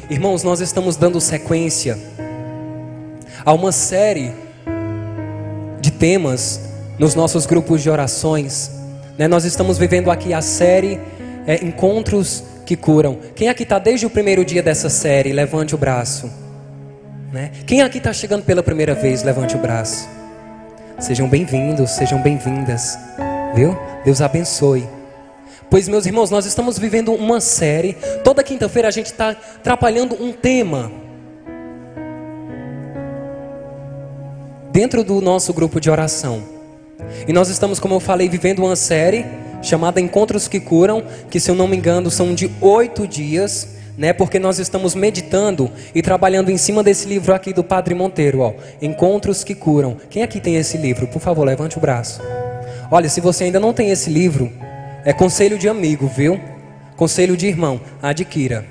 Irmãos, nós estamos dando sequência a uma série de temas nos nossos grupos de orações, né? Nós estamos vivendo aqui a série Encontros que Curam. Quem aqui está desde o primeiro dia dessa série? Levante o braço, né? Quem aqui está chegando pela primeira vez? Levante o braço. Sejam bem-vindos, sejam bem-vindas, viu? Deus abençoe. Pois, meus irmãos, nós estamos vivendo uma série. Toda quinta-feira a gente está trabalhando um tema dentro do nosso grupo de oração. E nós estamos, como eu falei, vivendo uma série chamada Encontros que Curam, que, se eu não me engano, são de 8 dias, né? Porque nós estamos meditando e trabalhando em cima desse livro aqui do Padre Monteiro, ó, Encontros que Curam. Quem aqui tem esse livro? Por favor, levante o braço. Olha, se você ainda não tem esse livro, é conselho de amigo, viu? Conselho de irmão, adquira.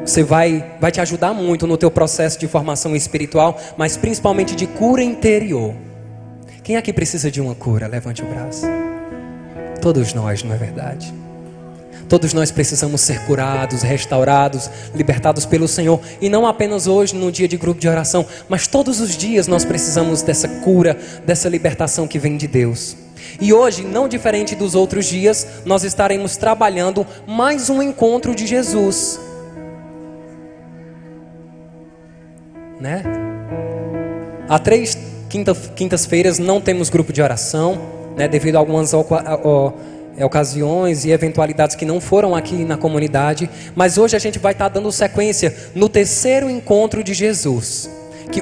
Você vai te ajudar muito no teu processo de formação espiritual, mas principalmente de cura interior. Quem aqui precisa de uma cura? Levante o braço. Todos nós, não é verdade? Todos nós precisamos ser curados, restaurados, libertados pelo Senhor. E não apenas hoje, no dia de grupo de oração, mas todos os dias nós precisamos dessa cura, dessa libertação que vem de Deus. E hoje, não diferente dos outros dias, nós estaremos trabalhando mais um encontro de Jesus, né? Há 3 quintas-feiras não temos grupo de oração, né? Devido a algumas ocasiões e eventualidades que não foram aqui na comunidade. Mas hoje a gente vai estar dando sequência no terceiro encontro de Jesus,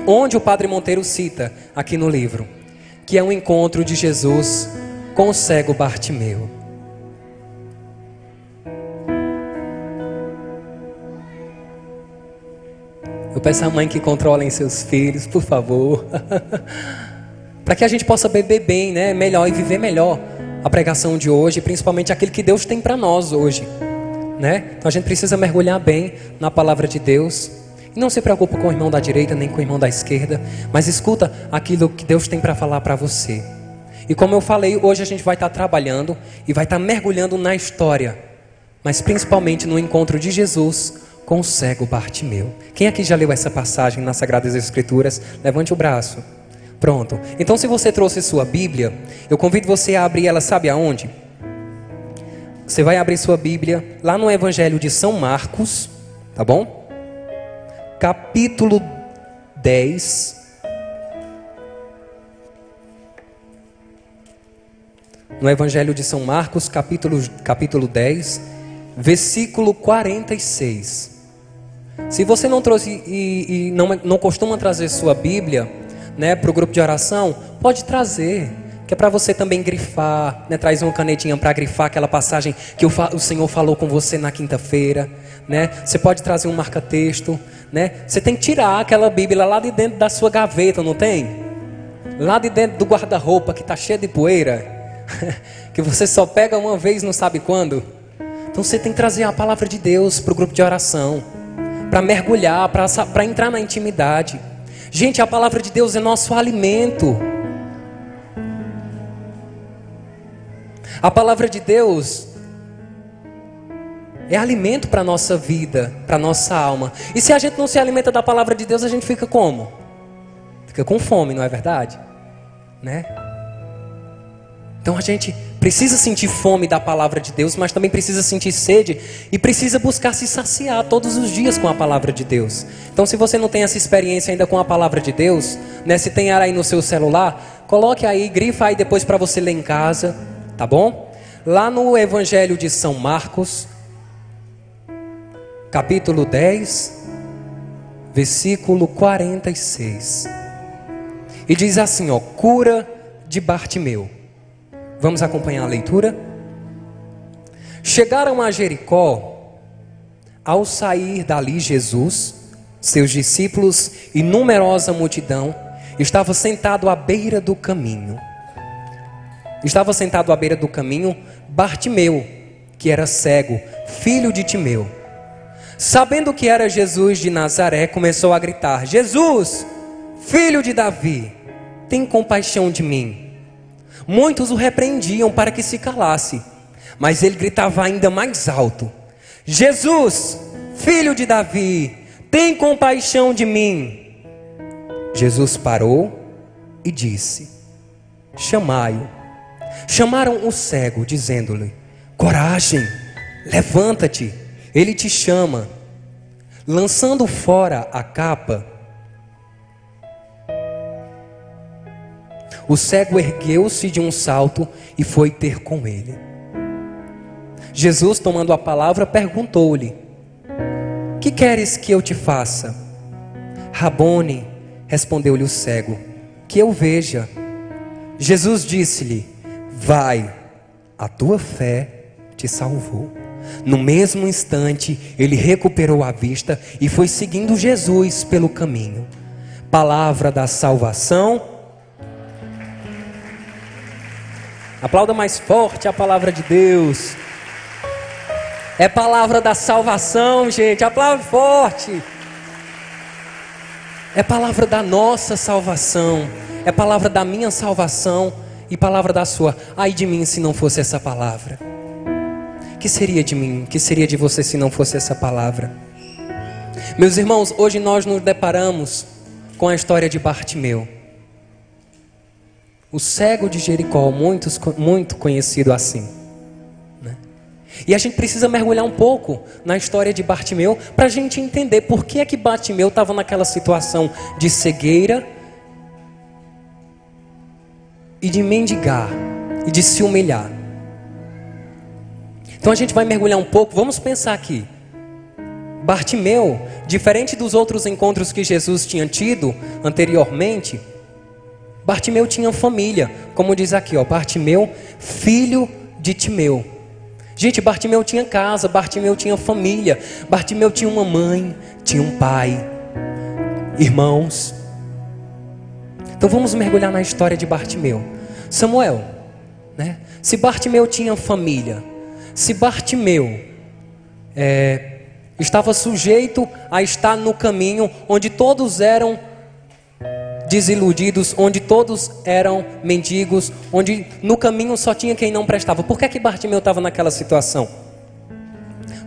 onde o Padre Monteiro cita aqui no livro, que é um encontro de Jesus com o cego Bartimeu. Eu peço à mãe que controlem seus filhos, por favor, para que a gente possa beber bem, né? Melhor e viver melhor a pregação de hoje, principalmente aquilo que Deus tem para nós hoje, né? Então a gente precisa mergulhar bem na palavra de Deus. E não se preocupe com o irmão da direita nem com o irmão da esquerda, mas escuta aquilo que Deus tem para falar para você. E como eu falei, hoje a gente vai estar trabalhando e vai estar mergulhando na história, mas principalmente no encontro de Jesus com o cego Bartimeu. Quem aqui já leu essa passagem nas Sagradas Escrituras? Levante o braço. Pronto. Então, se você trouxe sua Bíblia, eu convido você a abrir ela, sabe aonde? Você vai abrir sua Bíblia lá no Evangelho de São Marcos, tá bom? Capítulo 10. No Evangelho de São Marcos, capítulo 10, versículo 46. Se você não trouxe e não costuma trazer sua Bíblia, né, para o grupo de oração, pode trazer, que é para você também grifar, né? Traz uma canetinha para grifar aquela passagem que o Senhor falou com você na quinta-feira, né? Você pode trazer um marca-texto, né? Você tem que tirar aquela Bíblia lá de dentro da sua gaveta, não tem? Lá de dentro do guarda-roupa que está cheio de poeira, que você só pega uma vez, não sabe quando. Então você tem que trazer a palavra de Deus para o grupo de oração, para mergulhar, para entrar na intimidade. Gente, a palavra de Deus é nosso alimento. A palavra de Deus é alimento para a nossa vida, para a nossa alma. E se a gente não se alimenta da palavra de Deus, a gente fica como? Fica com fome, não é verdade? Né? Então a gente precisa sentir fome da palavra de Deus, mas também precisa sentir sede e precisa buscar se saciar todos os dias com a palavra de Deus. Então, se você não tem essa experiência ainda com a palavra de Deus, né, se tem aí no seu celular, coloque aí, grifa aí depois para você ler em casa, tá bom? Lá no Evangelho de São Marcos, capítulo 10, versículo 46. E diz assim, ó, cura de Bartimeu. Vamos acompanhar a leitura? Chegaram a Jericó. Ao sair dali Jesus, seus discípulos e numerosa multidão, estava sentado à beira do caminho. Estava sentado à beira do caminho Bartimeu, que era cego, filho de Timeu. Sabendo que era Jesus de Nazaré, começou a gritar: Jesus, filho de Davi, tem compaixão de mim. Muitos o repreendiam para que se calasse, mas ele gritava ainda mais alto: Jesus, filho de Davi, tem compaixão de mim. Jesus parou e disse: chamai-o. Chamaram o cego, dizendo-lhe: coragem, levanta-te, ele te chama. Lançando fora a capa, o cego ergueu-se de um salto e foi ter com ele. Jesus, tomando a palavra, perguntou-lhe: que queres que eu te faça? Rabone, respondeu-lhe o cego, que eu veja. Jesus disse-lhe: vai, a tua fé te salvou. No mesmo instante, ele recuperou a vista e foi seguindo Jesus pelo caminho. Palavra da salvação. Aplauda mais forte a palavra de Deus. É palavra da salvação, gente. Aplaude forte. É palavra da nossa salvação. É palavra da minha salvação e palavra da sua. Ai de mim se não fosse essa palavra. Que seria de mim? Que seria de você se não fosse essa palavra? Meus irmãos, hoje nós nos deparamos com a história de Bartimeu, o cego de Jericó, muito conhecido assim, né? E a gente precisa mergulhar um pouco na história de Bartimeu para a gente entender por que é que Bartimeu estava naquela situação de cegueira e de mendigar e de se humilhar. Então a gente vai mergulhar um pouco. Vamos pensar aqui. Bartimeu, diferente dos outros encontros que Jesus tinha tido anteriormente, Bartimeu tinha família, como diz aqui, ó, Bartimeu, filho de Timeu. Gente, Bartimeu tinha casa, Bartimeu tinha família, Bartimeu tinha uma mãe, tinha um pai, irmãos. Então vamos mergulhar na história de Bartimeu. Samuel, né? Se Bartimeu tinha família, se Bartimeu estava sujeito a estar no caminho onde todos eram desiludidos, onde todos eram mendigos, onde no caminho só tinha quem não prestava, por que Bartimeu estava naquela situação?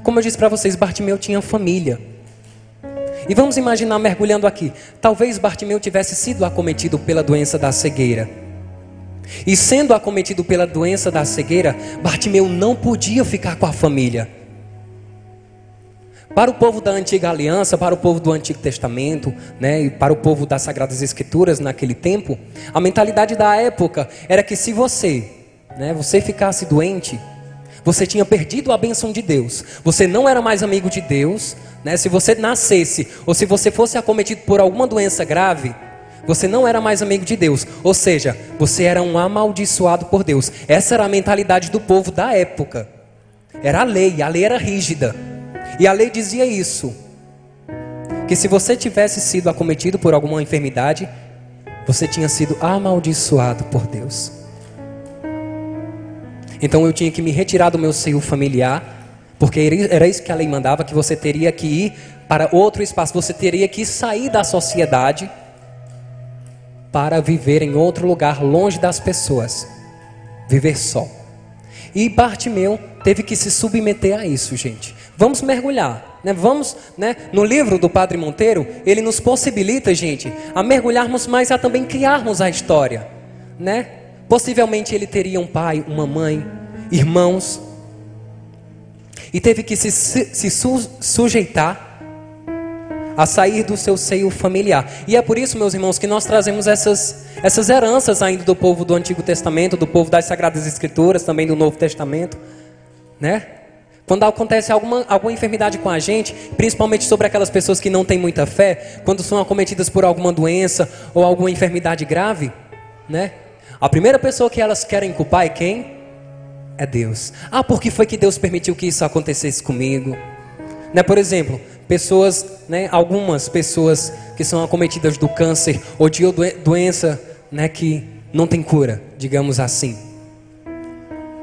Como eu disse para vocês, Bartimeu tinha família. E vamos imaginar, mergulhando aqui, talvez Bartimeu tivesse sido acometido pela doença da cegueira. E sendo acometido pela doença da cegueira, Bartimeu não podia ficar com a família. Para o povo da antiga aliança, para o povo do Antigo Testamento, né, e para o povo das Sagradas Escrituras naquele tempo, a mentalidade da época era que se você ficasse doente, você tinha perdido a bênção de Deus. Você não era mais amigo de Deus, né? Se você nascesse ou se você fosse acometido por alguma doença grave, você não era mais amigo de Deus. Ou seja, você era um amaldiçoado por Deus. Essa era a mentalidade do povo da época. Era a lei era rígida. E a lei dizia isso, que se você tivesse sido acometido por alguma enfermidade, você tinha sido amaldiçoado por Deus. Então eu tinha que me retirar do meu seio familiar, porque era isso que a lei mandava, que você teria que ir para outro espaço, você teria que sair da sociedade para viver em outro lugar, longe das pessoas, viver só. E Bartimeu teve que se submeter a isso, gente. Vamos mergulhar, né? Vamos, né? No livro do Padre Monteiro, ele nos possibilita, gente, a mergulharmos, mas a também criarmos a história, né? Possivelmente ele teria um pai, uma mãe, irmãos, e teve que se sujeitar a sair do seu seio familiar. E é por isso, meus irmãos, que nós trazemos essas heranças ainda do povo do Antigo Testamento, do povo das Sagradas Escrituras, também do Novo Testamento, né? Quando acontece alguma enfermidade com a gente, principalmente sobre aquelas pessoas que não têm muita fé, quando são acometidas por alguma doença ou alguma enfermidade grave, né? A primeira pessoa que elas querem culpar é quem? É Deus. Ah, por que foi que Deus permitiu que isso acontecesse comigo? Né? Por exemplo, pessoas, né, algumas pessoas que são acometidas do câncer ou de doença, né, que não tem cura, digamos assim.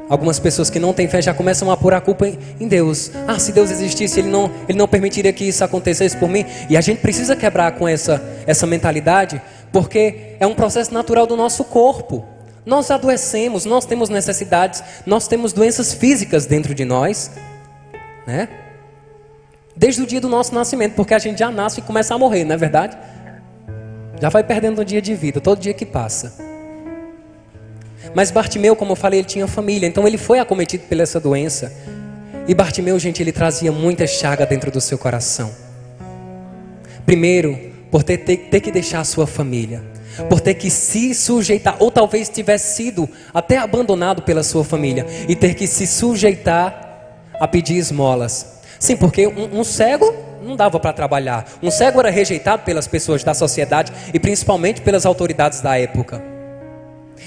Algumas pessoas que não têm fé já começam a pôr a culpa em Deus. Ah, se Deus existisse, Ele não permitiria que isso acontecesse por mim. E a gente precisa quebrar com essa mentalidade, porque é um processo natural do nosso corpo. Nós adoecemos, nós temos necessidades, nós temos doenças físicas dentro de nós, né? Desde o dia do nosso nascimento, porque a gente já nasce e começa a morrer, não é verdade? Já vai perdendo um dia de vida, todo dia que passa. Mas Bartimeu, como eu falei, ele tinha família, então ele foi acometido pela essa doença. E Bartimeu, gente, ele trazia muita chaga dentro do seu coração. Primeiro, por ter que deixar a sua família, por ter que se sujeitar, ou talvez tivesse sido até abandonado pela sua família, e ter que se sujeitar a pedir esmolas. Sim, porque um cego não dava para trabalhar. Um cego era rejeitado pelas pessoas da sociedade e principalmente pelas autoridades da época.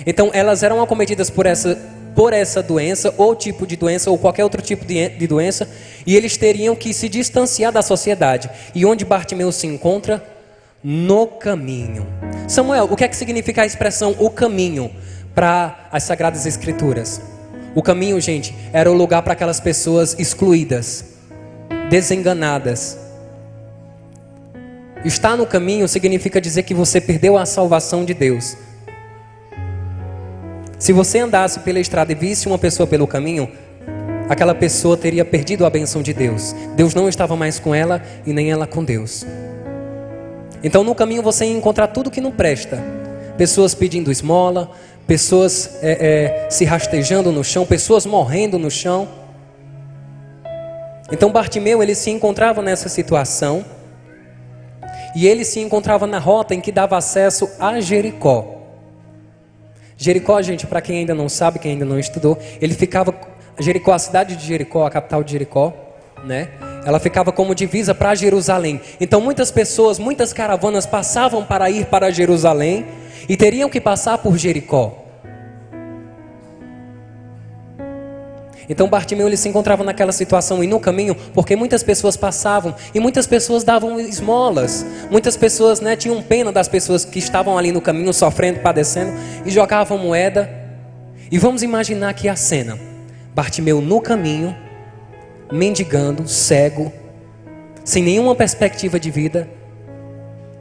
Então elas eram acometidas por essa doença, ou tipo de doença, ou qualquer outro tipo de doença, e eles teriam que se distanciar da sociedade. E onde Bartimeu se encontra? No caminho. Samuel, o que é que significa a expressão o caminho para as Sagradas Escrituras? O caminho, gente, era o lugar para aquelas pessoas excluídas, desenganadas. Estar no caminho significa dizer que você perdeu a salvação de Deus. Se você andasse pela estrada e visse uma pessoa pelo caminho, aquela pessoa teria perdido a bênção de Deus. Deus não estava mais com ela e nem ela com Deus. Então no caminho você ia encontrar tudo que não presta. Pessoas pedindo esmola, pessoas se rastejando no chão, pessoas morrendo no chão. Então Bartimeu, ele se encontrava nessa situação, e ele se encontrava na rota em que dava acesso a Jericó. Jericó, gente, para quem ainda não sabe, quem ainda não estudou, ele ficava, Jericó, a cidade de Jericó, a capital de Jericó, né? Ela ficava como divisa para Jerusalém. Então muitas pessoas, muitas caravanas passavam para ir para Jerusalém e teriam que passar por Jericó. Então Bartimeu, ele se encontrava naquela situação e no caminho, porque muitas pessoas passavam e muitas pessoas davam esmolas. Muitas pessoas, né, tinham pena das pessoas que estavam ali no caminho, sofrendo, padecendo, e jogavam moeda. E vamos imaginar aqui a cena: Bartimeu no caminho, mendigando, cego, sem nenhuma perspectiva de vida,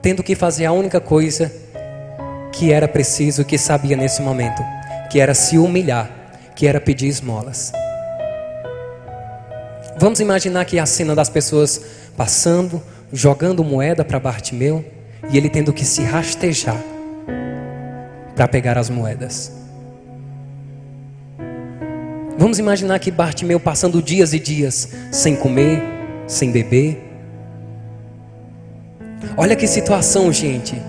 tendo que fazer a única coisa que era preciso, que sabia nesse momento, que era se humilhar, que era pedir esmolas. Vamos imaginar aqui a cena das pessoas passando, jogando moeda para Bartimeu, e ele tendo que se rastejar para pegar as moedas. Vamos imaginar que Bartimeu passando dias e dias sem comer, sem beber. Olha que situação, gente.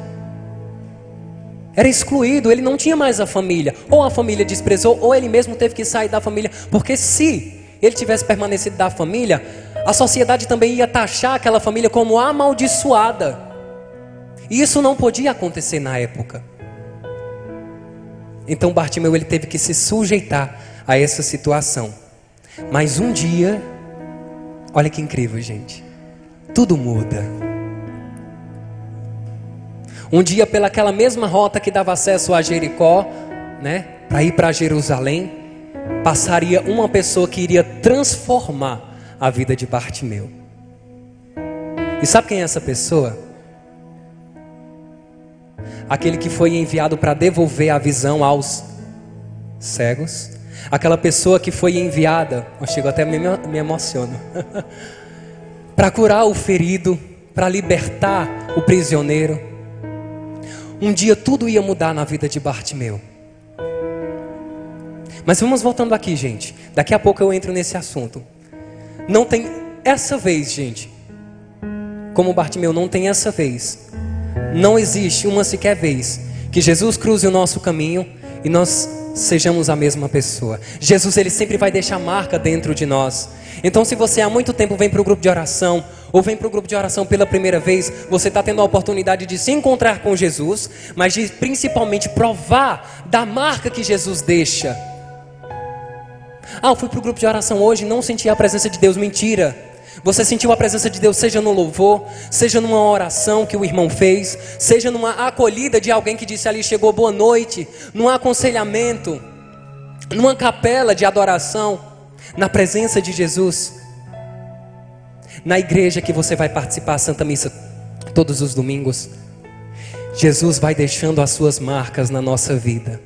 Era excluído, ele não tinha mais a família. Ou a família desprezou, ou ele mesmo teve que sair da família. Porque se ele tivesse permanecido da família, a sociedade também ia taxar aquela família como amaldiçoada. E isso não podia acontecer na época. Então Bartimeu, ele teve que se sujeitar a essa situação. Mas um dia, olha que incrível, gente, tudo muda. Um dia, pelaquela mesma rota que dava acesso a Jericó, né, para ir para Jerusalém, passaria uma pessoa que iria transformar a vida de Bartimeu. E sabe quem é essa pessoa? Aquele que foi enviado para devolver a visão aos cegos. Aquela pessoa que foi enviada, eu chego até me emociono, para curar o ferido, para libertar o prisioneiro. Um dia tudo ia mudar na vida de Bartimeu. Mas vamos voltando aqui, gente. Daqui a pouco eu entro nesse assunto. Não tem essa vez, gente, como Bartimeu, não tem essa vez. Não existe uma sequer vez que Jesus cruze o nosso caminho e nós sejamos a mesma pessoa. Jesus, ele sempre vai deixar marca dentro de nós. Então se você há muito tempo vem para o grupo de oração, ou vem para o grupo de oração pela primeira vez, você está tendo a oportunidade de se encontrar com Jesus, mas de principalmente provar da marca que Jesus deixa. Eu fui para o grupo de oração hoje e não senti a presença de Deus. Mentira. Você sentiu a presença de Deus, seja no louvor, seja numa oração que o irmão fez, seja numa acolhida de alguém que disse ali, chegou boa noite, num aconselhamento, numa capela de adoração, na presença de Jesus. Na igreja que você vai participar, a Santa Missa, todos os domingos. Jesus vai deixando as suas marcas na nossa vida.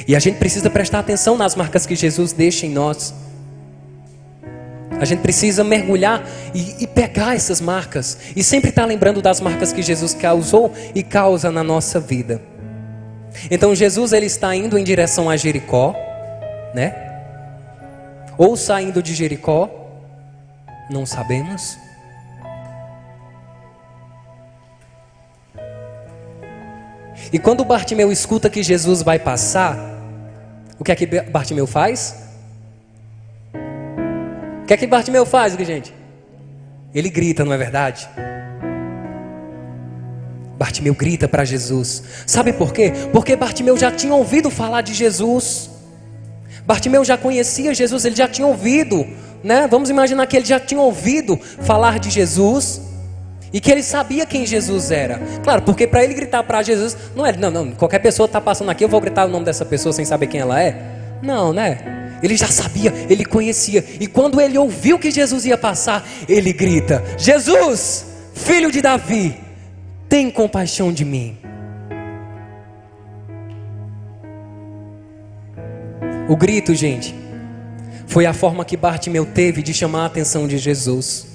E a gente precisa prestar atenção nas marcas que Jesus deixa em nós. A gente precisa mergulhar e pegar essas marcas. E sempre estar lembrando das marcas que Jesus causou e causa na nossa vida. Então Jesus, ele está indo em direção a Jericó, né? Ou saindo de Jericó, não sabemos. E quando Bartimeu escuta que Jesus vai passar, o que é que Bartimeu faz? O que é que Bartimeu faz, gente? Ele grita, não é verdade? Bartimeu grita para Jesus. Sabe por quê? Porque Bartimeu já tinha ouvido falar de Jesus. Bartimeu já conhecia Jesus, ele já tinha ouvido, né? Vamos imaginar que ele já tinha ouvido falar de Jesus e que ele sabia quem Jesus era. Claro, porque para ele gritar para Jesus, não é, não, qualquer pessoa está passando aqui, eu vou gritar o nome dessa pessoa sem saber quem ela é. Não, né? Ele já sabia, ele conhecia. E quando ele ouviu que Jesus ia passar, ele grita: Jesus, filho de Davi, tem compaixão de mim. O grito, gente, foi a forma que Bartimeu teve de chamar a atenção de Jesus.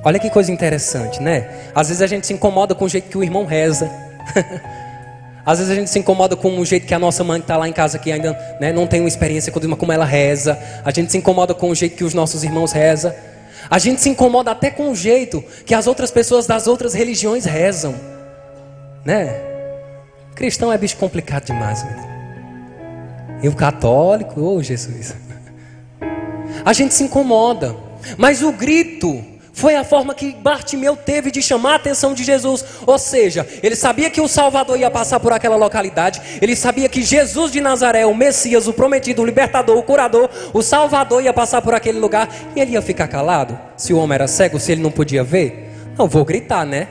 Olha que coisa interessante, né? Às vezes a gente se incomoda com o jeito que o irmão reza. Às vezes a gente se incomoda com o jeito que a nossa mãe que está lá em casa, que ainda, né, não tem uma experiência com como ela reza. A gente se incomoda com o jeito que os nossos irmãos rezam. A gente se incomoda até com o jeito que as outras pessoas das outras religiões rezam, né? Cristão é bicho complicado demais, menino. E o católico, oh Jesus. A gente se incomoda. Mas o grito foi a forma que Bartimeu teve de chamar a atenção de Jesus. Ou seja, ele sabia que o Salvador ia passar por aquela localidade. Ele sabia que Jesus de Nazaré, o Messias, o prometido, o libertador, o curador, o Salvador ia passar por aquele lugar. E ele ia ficar calado? Se o homem era cego, se ele não podia ver? Não, vou gritar, né?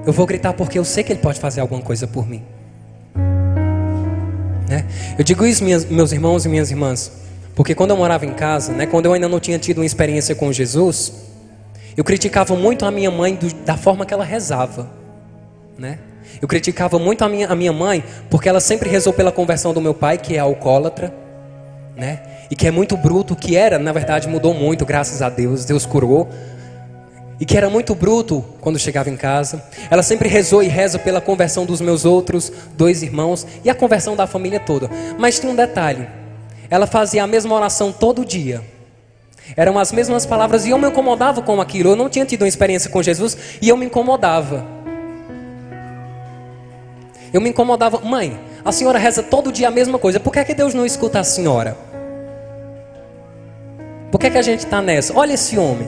Eu vou gritar porque eu sei que ele pode fazer alguma coisa por mim. Né? Eu digo isso, meus irmãos e minhas irmãs, porque quando eu morava em casa, né, quando eu ainda não tinha tido uma experiência com Jesus, eu criticava muito a minha mãe da forma que ela rezava, né? Eu criticava muito a minha mãe porque ela sempre rezou pela conversão do meu pai, que é alcoólatra, né? E que é muito bruto, que era, na verdade mudou muito, graças a Deus, Deus curou. E que era muito bruto quando chegava em casa. Ela sempre rezou e reza pela conversão dos meus outros 2 irmãos e a conversão da família toda. Mas tinha um detalhe: ela fazia a mesma oração todo dia. Eram as mesmas palavras e eu me incomodava com aquilo. Eu não tinha tido uma experiência com Jesus e eu me incomodava. Eu me incomodava. Mãe, a senhora reza todo dia a mesma coisa. Por que é que Deus não escuta a senhora? Por que é que a gente está nessa? Olha esse homem,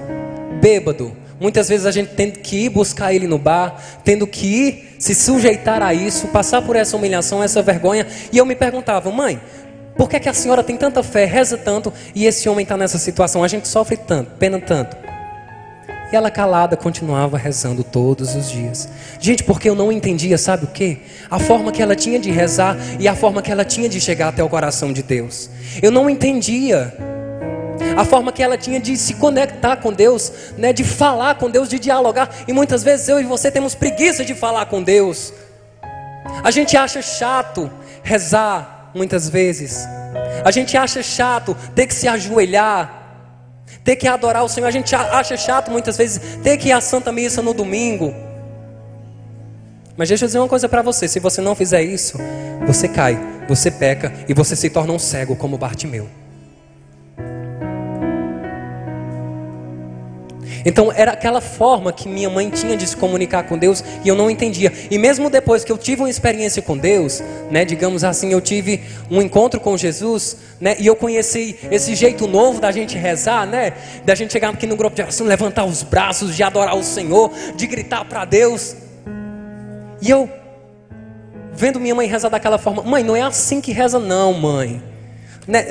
bêbado. Muitas vezes a gente tendo que ir buscar ele no bar, tendo que ir se sujeitar a isso, passar por essa humilhação, essa vergonha. E eu me perguntava: mãe, por que é que a senhora tem tanta fé, reza tanto, e esse homem está nessa situação? A gente sofre tanto, pena tanto. E ela calada continuava rezando todos os dias. Gente, porque eu não entendia, sabe o quê? A forma que ela tinha de rezar e a forma que ela tinha de chegar até o coração de Deus. Eu não entendia a forma que ela tinha de se conectar com Deus, né? De falar com Deus, de dialogar. E muitas vezes eu e você temos preguiça de falar com Deus. A gente acha chato rezar, muitas vezes. A gente acha chato ter que se ajoelhar, ter que adorar o Senhor. A gente acha chato muitas vezes ter que ir à Santa Missa no domingo. Mas deixa eu dizer uma coisa para você: se você não fizer isso, você cai, você peca e você se torna um cego como Bartimeu. Então era aquela forma que minha mãe tinha de se comunicar com Deus e eu não entendia. E mesmo depois que eu tive uma experiência com Deus, né, digamos assim, eu tive um encontro com Jesus, né, e eu conheci esse jeito novo da gente rezar, né, da gente chegar aqui no grupo de oração, levantar os braços, de adorar o Senhor, de gritar para Deus. E eu vendo minha mãe rezar daquela forma: mãe, não é assim que reza não, mãe. Né?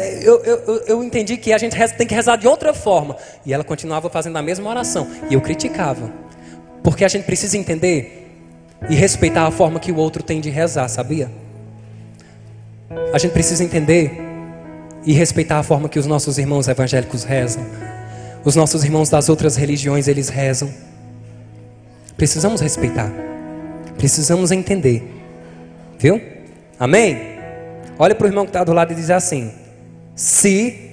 Eu entendi que a gente tem que rezar de outra forma. E ela continuava fazendo a mesma oração. E eu criticava. Porque a gente precisa entender e respeitar a forma que o outro tem de rezar, sabia? A gente precisa entender e respeitar a forma que os nossos irmãos evangélicos rezam. Os nossos irmãos das outras religiões, eles rezam. Precisamos respeitar. Precisamos entender. Viu? Amém? Olha para o irmão que está do lado e diz assim: se,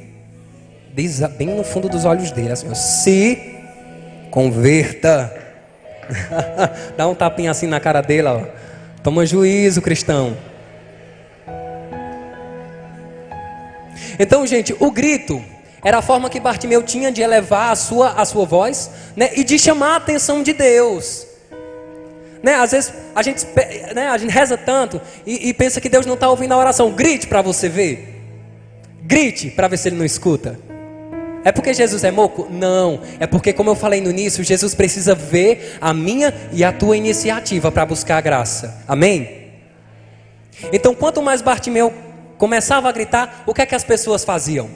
diz bem no fundo dos olhos dele, assim, se converta. Dá um tapinha assim na cara dele, ó. Toma juízo, cristão. Então, gente, o grito era a forma que Bartimeu tinha de elevar a sua voz, né, e de chamar a atenção de Deus. Né, às vezes a gente reza tanto e pensa que Deus não está ouvindo a oração. Grite para você ver. Grite para ver se Ele não escuta. É porque Jesus é moco? Não. É porque, como eu falei no início, Jesus precisa ver a minha e a tua iniciativa para buscar a graça. Amém? Então, quanto mais Bartimeu começava a gritar, o que é que as pessoas faziam?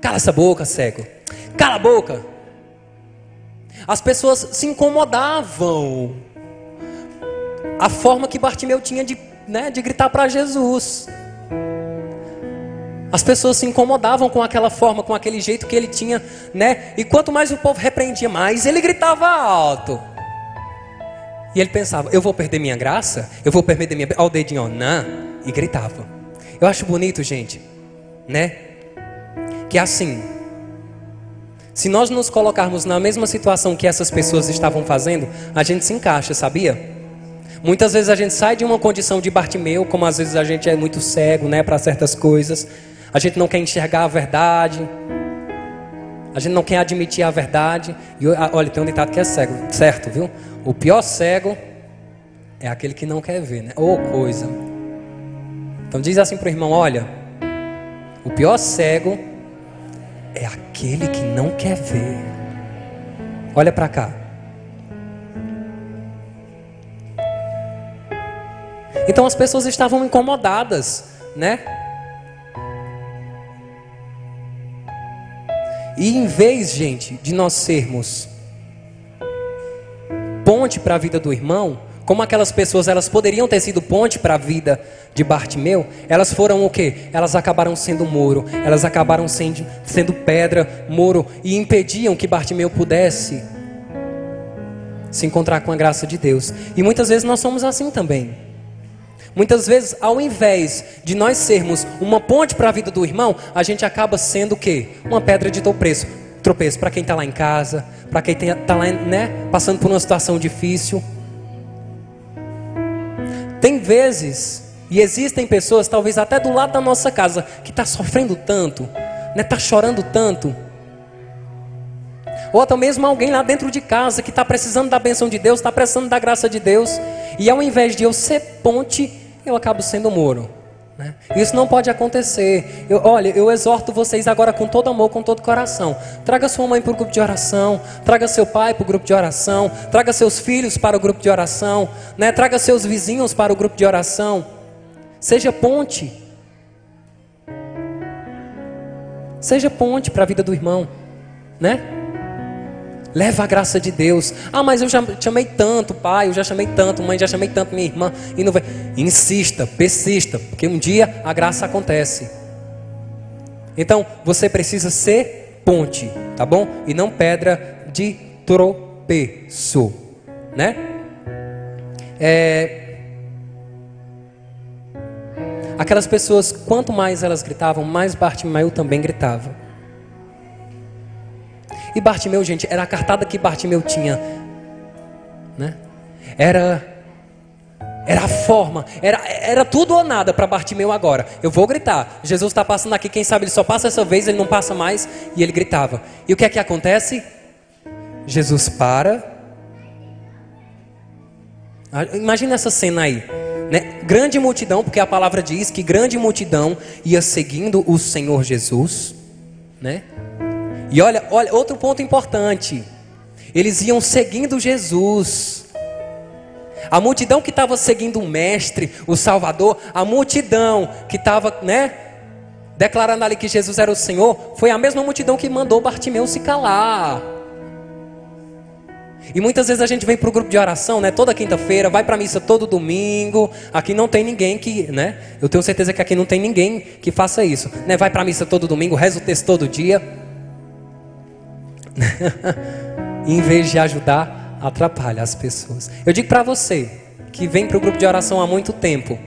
Cala essa boca, cego. Cala a boca. As pessoas se incomodavam. A forma que Bartimeu tinha de gritar para Jesus. As pessoas se incomodavam com aquela forma, com aquele jeito que ele tinha, né? E quanto mais o povo repreendia, mais ele gritava alto. E ele pensava: eu vou perder minha graça? Eu vou perder minha... Olha o dedinho, ó, não. E gritava. Eu acho bonito, gente, né? Que assim, se nós nos colocarmos na mesma situação que essas pessoas estavam fazendo, a gente se encaixa, sabia? Muitas vezes a gente sai de uma condição de Bartimeu, como às vezes a gente é muito cego, né, para certas coisas. A gente não quer enxergar a verdade. A gente não quer admitir a verdade. E olha, tem um ditado que é cego, certo, viu? O pior cego é aquele que não quer ver, né? Ô coisa. Então diz assim pro irmão: olha, o pior cego é aquele que não quer ver. Olha para cá. Então as pessoas estavam incomodadas, né? E em vez, gente, de nós sermos ponte para a vida do irmão, como aquelas pessoas, elas poderiam ter sido ponte para a vida de Bartimeu, elas foram o quê? Elas acabaram sendo muro, elas acabaram sendo pedra, muro, e impediam que Bartimeu pudesse se encontrar com a graça de Deus. E muitas vezes nós somos assim também. Muitas vezes, ao invés de nós sermos uma ponte para a vida do irmão, a gente acaba sendo o quê? Uma pedra de tropeço para quem está lá em casa, para quem está lá, né, passando por uma situação difícil. Tem vezes, e existem pessoas, talvez até do lado da nossa casa, que está sofrendo tanto, né, está chorando tanto. Ou até mesmo alguém lá dentro de casa que está precisando da bênção de Deus, está precisando da graça de Deus. E ao invés de eu ser ponte, eu acabo sendo muro, né? Isso não pode acontecer. Eu exorto vocês agora com todo amor, com todo coração. Traga sua mãe para o grupo de oração. Traga seu pai para o grupo de oração. Traga seus filhos para o grupo de oração, né? Traga seus vizinhos para o grupo de oração. Seja ponte. Seja ponte para a vida do irmão, né? Leva a graça de Deus. Ah, mas eu já chamei tanto, pai, eu já chamei tanto, mãe, já chamei tanto, minha irmã, e não vai. Insista, persista, porque um dia a graça acontece. Então, você precisa ser ponte, tá bom? E não pedra de tropeço, né? Aquelas pessoas, quanto mais elas gritavam, mais Bartimeu também gritava. E Bartimeu, gente, era a cartada que Bartimeu tinha, né? Era a forma, era tudo ou nada para Bartimeu agora. Eu vou gritar. Jesus está passando aqui, quem sabe ele só passa essa vez, ele não passa mais. E ele gritava. E o que é que acontece? Jesus para. Imagina essa cena aí, né? Grande multidão, porque a palavra diz que grande multidão ia seguindo o Senhor Jesus, né? E olha, outro ponto importante. Eles iam seguindo Jesus. A multidão que estava seguindo o Mestre, o Salvador, a multidão que estava, né, declarando ali que Jesus era o Senhor, foi a mesma multidão que mandou Bartimeu se calar. E muitas vezes a gente vem para o grupo de oração, né, toda quinta-feira, vai para a missa todo domingo. Aqui não tem ninguém que, né, eu tenho certeza que aqui não tem ninguém que faça isso, né, vai para a missa todo domingo, reza o texto todo dia. Em vez de ajudar atrapalha as pessoas. Eu digo para você que vem para o grupo de oração há muito tempo,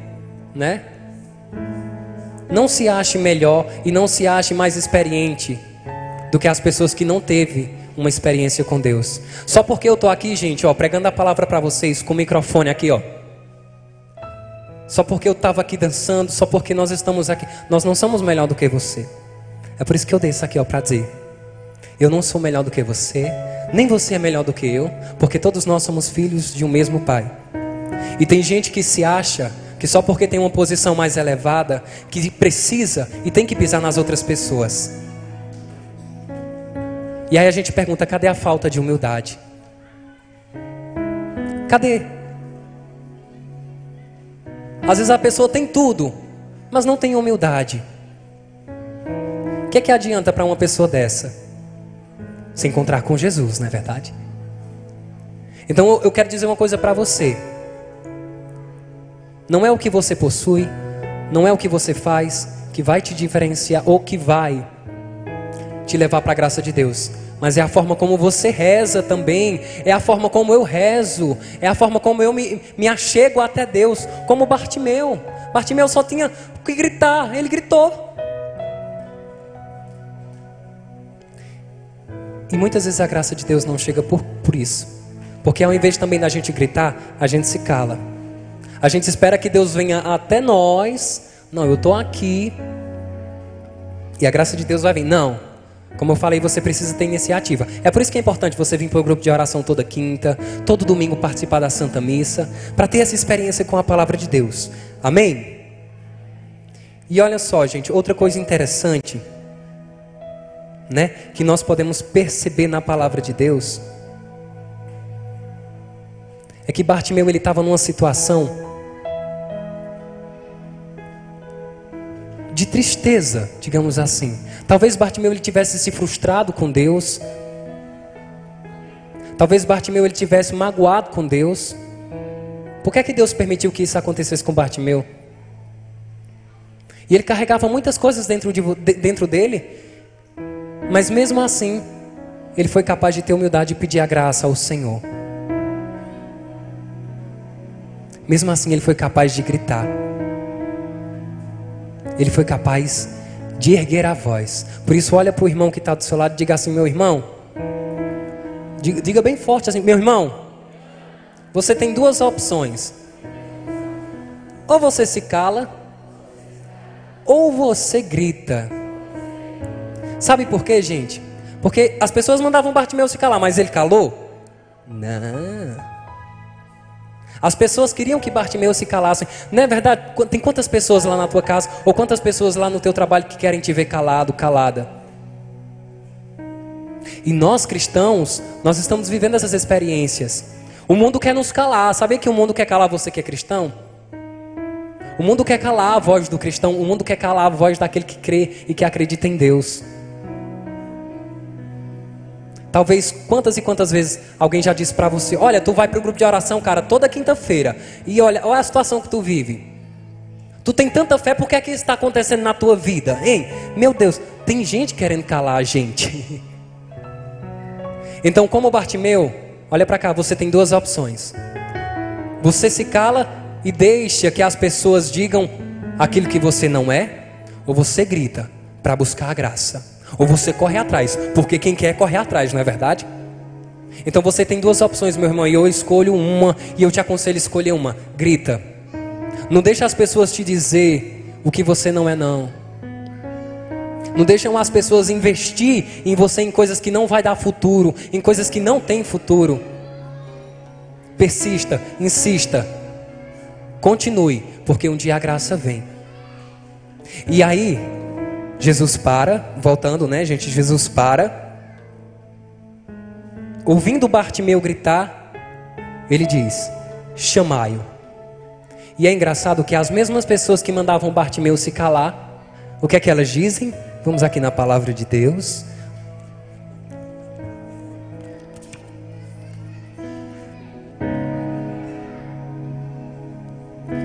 né? Não se ache melhor e não se ache mais experiente do que as pessoas que não teve uma experiência com Deus. Só porque eu tô aqui, gente, ó, pregando a palavra para vocês com o microfone aqui, ó. Só porque eu estava aqui dançando, só porque nós estamos aqui, nós não somos melhor do que você. É por isso que eu desço aqui, ó, para dizer: eu não sou melhor do que você, nem você é melhor do que eu, porque todos nós somos filhos de um mesmo Pai. E tem gente que se acha que só porque tem uma posição mais elevada, que precisa e tem que pisar nas outras pessoas. E aí a gente pergunta: cadê a falta de humildade? Cadê? Às vezes a pessoa tem tudo, mas não tem humildade. O que é que adianta para uma pessoa dessa? Se encontrar com Jesus, não é verdade? Então eu quero dizer uma coisa para você. Não é o que você possui, não é o que você faz que vai te diferenciar ou que vai te levar para a graça de Deus, mas é a forma como você reza também, é a forma como eu rezo, é a forma como eu me achego até Deus, como Bartimeu. Bartimeu só tinha que gritar, ele gritou. E muitas vezes a graça de Deus não chega por isso, porque ao invés também da gente gritar, a gente se cala. A gente espera que Deus venha até nós. Não, eu estou aqui e a graça de Deus vai vir. Não, como eu falei, você precisa ter iniciativa. É por isso que é importante você vir para o grupo de oração toda quinta, todo domingo participar da Santa Missa, para ter essa experiência com a palavra de Deus. Amém? E olha só, gente, outra coisa interessante, né, que nós podemos perceber na palavra de Deus, é que Bartimeu, ele estava numa situação de tristeza, digamos assim. Talvez Bartimeu ele tivesse se frustrado com Deus. Talvez Bartimeu ele tivesse magoado com Deus. Por que é que Deus permitiu que isso acontecesse com Bartimeu? E ele carregava muitas coisas dentro dele, mas mesmo assim ele foi capaz de ter humildade e pedir a graça ao Senhor. Mesmo assim ele foi capaz de gritar. Ele foi capaz de erguer a voz. Por isso olha para o irmão que está do seu lado e diga assim: meu irmão, diga bem forte assim: meu irmão, você tem duas opções. Ou você se cala, ou você grita. Sabe por quê, gente? Porque as pessoas mandavam Bartimeu se calar, mas ele calou? Não. As pessoas queriam que Bartimeu se calasse. Não é verdade? Tem quantas pessoas lá na tua casa, ou quantas pessoas lá no teu trabalho que querem te ver calado, calada? E nós cristãos, nós estamos vivendo essas experiências. O mundo quer nos calar. Sabia que o mundo quer calar você que é cristão? O mundo quer calar a voz do cristão. O mundo quer calar a voz daquele que crê e que acredita em Deus. Talvez quantas e quantas vezes alguém já disse para você: olha, tu vai para o grupo de oração, cara, toda quinta-feira, e olha a situação que tu vive. Tu tem tanta fé, por que é que isso está acontecendo na tua vida? Hein? Meu Deus, tem gente querendo calar a gente. Então, como Bartimeu, olha para cá, você tem duas opções. Você se cala e deixa que as pessoas digam aquilo que você não é, ou você grita para buscar a graça. Ou você corre atrás, porque quem quer corre atrás, não é verdade? Então você tem duas opções, meu irmão, e eu escolho uma, e eu te aconselho a escolher uma. Grita. Não deixa as pessoas te dizer o que você não é, não. Não deixam as pessoas investir em você em coisas que não vai dar futuro, em coisas que não tem futuro. Persista, insista, continue, porque um dia a graça vem. E aí Jesus para, voltando, né, gente? Jesus para. Ouvindo Bartimeu gritar, ele diz: chamai-o. E é engraçado que as mesmas pessoas que mandavam Bartimeu se calar, o que é que elas dizem? Vamos aqui na palavra de Deus.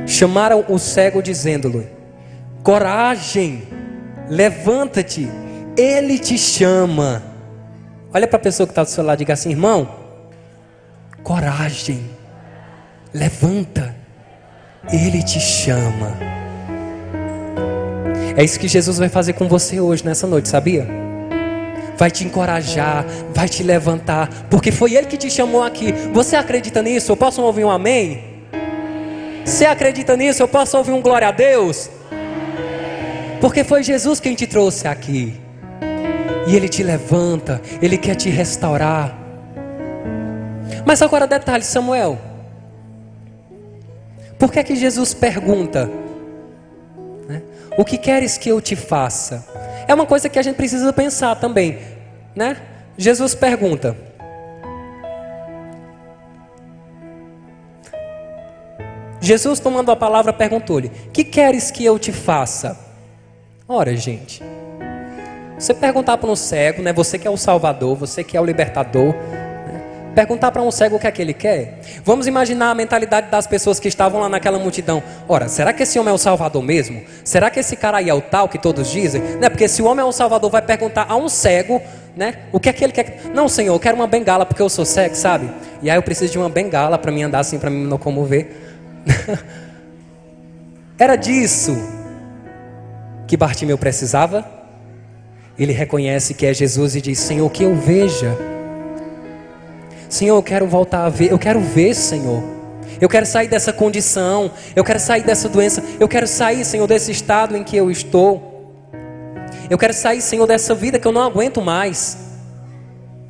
Chamaram o cego dizendo-lhe: coragem, levanta-te, ele te chama. Olha para a pessoa que está do seu lado e diga assim: irmão, coragem, levanta, Ele te chama. É isso que Jesus vai fazer com você hoje, nessa noite, sabia? Vai te encorajar, vai te levantar, porque foi Ele que te chamou aqui. Você acredita nisso? Eu posso ouvir um amém? Você acredita nisso? Eu posso ouvir um glória a Deus? Porque foi Jesus quem te trouxe aqui. E Ele te levanta, Ele quer te restaurar. Mas agora detalhe, Samuel. Por que é que Jesus pergunta, né? O que queres que eu te faça? É uma coisa que a gente precisa pensar também, né? Jesus pergunta. Jesus, tomando a palavra, perguntou-lhe: que queres que eu te faça? Ora, gente, você perguntar para um cego, né? Você que é o Salvador, você que é o libertador, né? Perguntar para um cego o que é que ele quer. Vamos imaginar a mentalidade das pessoas que estavam lá naquela multidão. Ora, será que esse homem é o Salvador mesmo? Será que esse cara aí é o tal que todos dizem? Né? Porque se o homem é o Salvador, vai perguntar a um cego, né? O que é que ele quer? Não, Senhor, eu quero uma bengala porque eu sou cego, sabe? E aí eu preciso de uma bengala para me andar assim, para me locomover. Era disso que Bartimeu precisava. Ele reconhece que é Jesus e diz: Senhor, que eu veja. Senhor, eu quero voltar a ver. Eu quero ver, Senhor. Eu quero sair dessa condição. Eu quero sair dessa doença. Eu quero sair, Senhor, desse estado em que eu estou. Eu quero sair, Senhor, dessa vida que eu não aguento mais.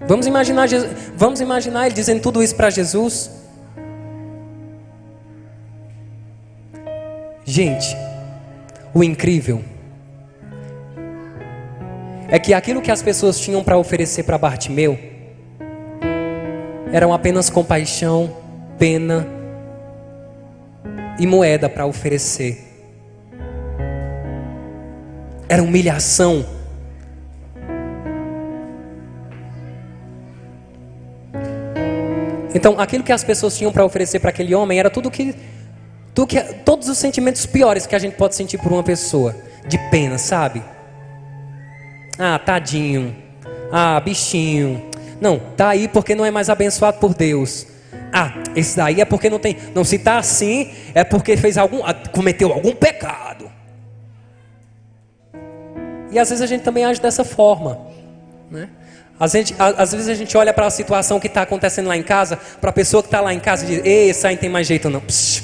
Vamos imaginar Ele dizendo tudo isso para Jesus. Gente, o incrível é que aquilo que as pessoas tinham para oferecer para Bartimeu eram apenas compaixão, pena e moeda para oferecer. Era humilhação. Então, aquilo que as pessoas tinham para oferecer para aquele homem era todos os sentimentos piores que a gente pode sentir por uma pessoa. De pena, sabe? Ah, tadinho. Ah, bichinho. Não, tá aí porque não é mais abençoado por Deus. Ah, esse daí é porque não tem. Não, se tá assim, é porque cometeu algum pecado. E às vezes a gente também age dessa forma, né? Às vezes a gente olha para a situação que está acontecendo lá em casa, para a pessoa que está lá em casa e diz: ei, esse aí não tem mais jeito não. Psh,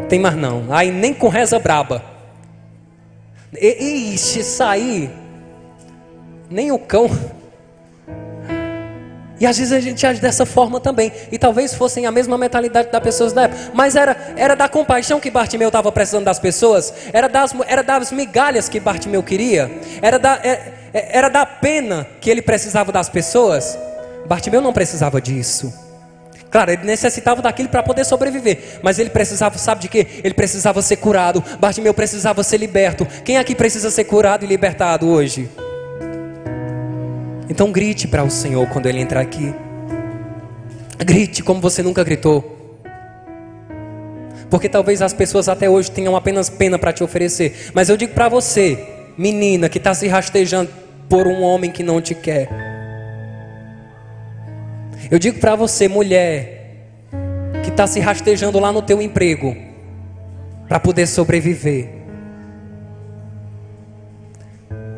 tem mais não. Aí nem com reza braba. Ixi, isso aí, nem o cão. E às vezes a gente age dessa forma também. E talvez fossem a mesma mentalidade das pessoas da época. Mas era da compaixão que Bartimeu estava precisando das pessoas. Era das migalhas que Bartimeu queria. Era da pena que ele precisava das pessoas. Bartimeu não precisava disso. Claro, ele necessitava daquilo para poder sobreviver. Mas ele precisava, sabe de quê? Ele precisava ser curado. Bartimeu precisava ser liberto. Quem aqui precisa ser curado e libertado hoje? Então grite para o Senhor quando Ele entrar aqui. Grite como você nunca gritou. Porque talvez as pessoas até hoje tenham apenas pena para te oferecer. Mas eu digo para você, menina que está se rastejando por um homem que não te quer. Eu digo para você, mulher que está se rastejando lá no teu emprego para poder sobreviver.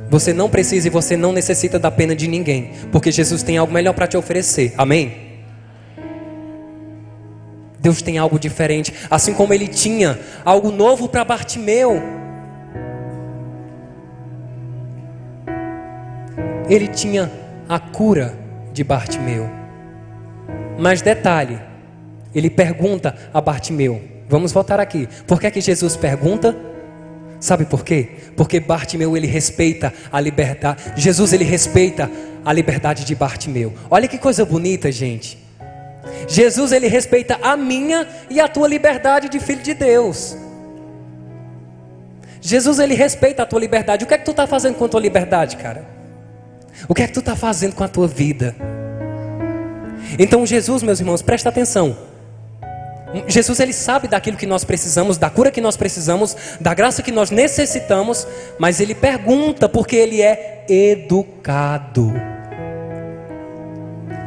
Você não precisa e você não necessita da pena de ninguém, porque Jesus tem algo melhor para te oferecer. Amém? Deus tem algo diferente, assim como Ele tinha algo novo para Bartimeu. Ele tinha a cura de Bartimeu. Mas detalhe, Ele pergunta a Bartimeu. Vamos voltar aqui. Por que é que Jesus pergunta? Sabe por quê? Porque Bartimeu, ele respeita a liberdade. Jesus, ele respeita a liberdade de Bartimeu. Olha que coisa bonita, gente. Jesus, ele respeita a minha e a tua liberdade de filho de Deus. Jesus, ele respeita a tua liberdade. O que é que tu está fazendo com a tua liberdade, cara? O que é que tu está fazendo com a tua vida? Então Jesus, meus irmãos, presta atenção. Jesus, ele sabe daquilo que nós precisamos, da cura que nós precisamos, da graça que nós necessitamos, mas ele pergunta porque ele é educado.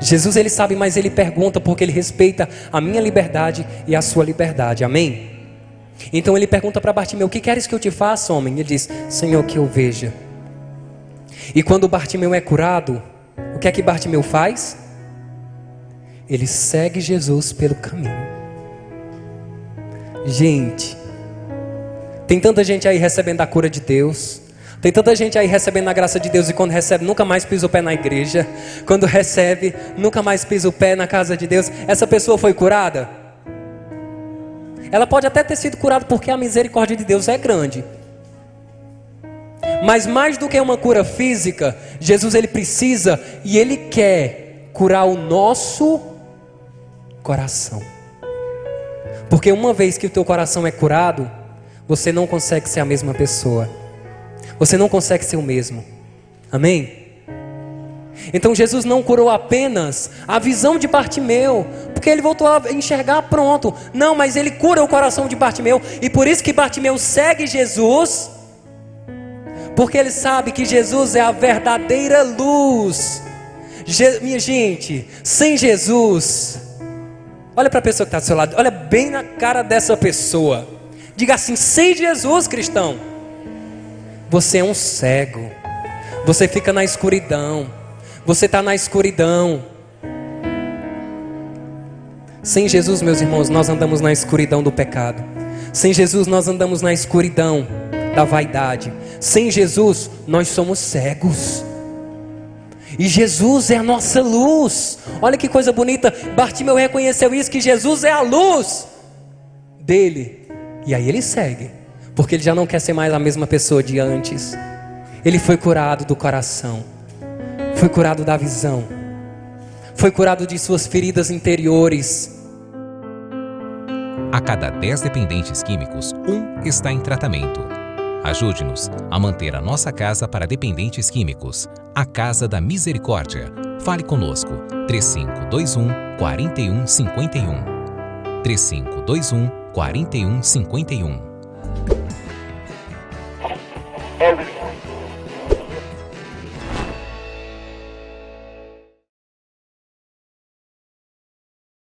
Jesus, ele sabe, mas ele pergunta porque ele respeita a minha liberdade e a sua liberdade, amém? Então ele pergunta para Bartimeu: o que queres que eu te faça, homem? Ele diz: Senhor, que eu veja. E quando Bartimeu é curado, o que é que Bartimeu faz? Ele segue Jesus pelo caminho. Gente, tem tanta gente aí recebendo a cura de Deus, tem tanta gente aí recebendo a graça de Deus, e quando recebe nunca mais pisa o pé na igreja, quando recebe nunca mais pisa o pé na casa de Deus. Essa pessoa foi curada? Ela pode até ter sido curada porque a misericórdia de Deus é grande, mas mais do que uma cura física, Jesus, ele precisa e ele quer curar o nosso coração. Porque uma vez que o teu coração é curado, você não consegue ser a mesma pessoa. Você não consegue ser o mesmo. Amém? Então Jesus não curou apenas a visão de Bartimeu, porque ele voltou a enxergar, pronto. Não, mas ele cura o coração de Bartimeu. E por isso que Bartimeu segue Jesus, porque ele sabe que Jesus é a verdadeira luz. Minha gente, sem Jesus, olha para a pessoa que está do seu lado, olha bem na cara dessa pessoa, diga assim: sem Jesus, cristão, você é um cego, você fica na escuridão, você está na escuridão. Sem Jesus, meus irmãos, nós andamos na escuridão do pecado. Sem Jesus nós andamos na escuridão da vaidade. Sem Jesus nós somos cegos, e Jesus é a nossa luz. Olha que coisa bonita, Bartimeu reconheceu isso, que Jesus é a luz dele, e aí ele segue, porque ele já não quer ser mais a mesma pessoa de antes. Ele foi curado do coração, foi curado da visão, foi curado de suas feridas interiores. A cada 10 dependentes químicos, 1 está em tratamento. Ajude-nos a manter a nossa casa para dependentes químicos, a Casa da Misericórdia. Fale conosco, 3521-4151. 3521-4151.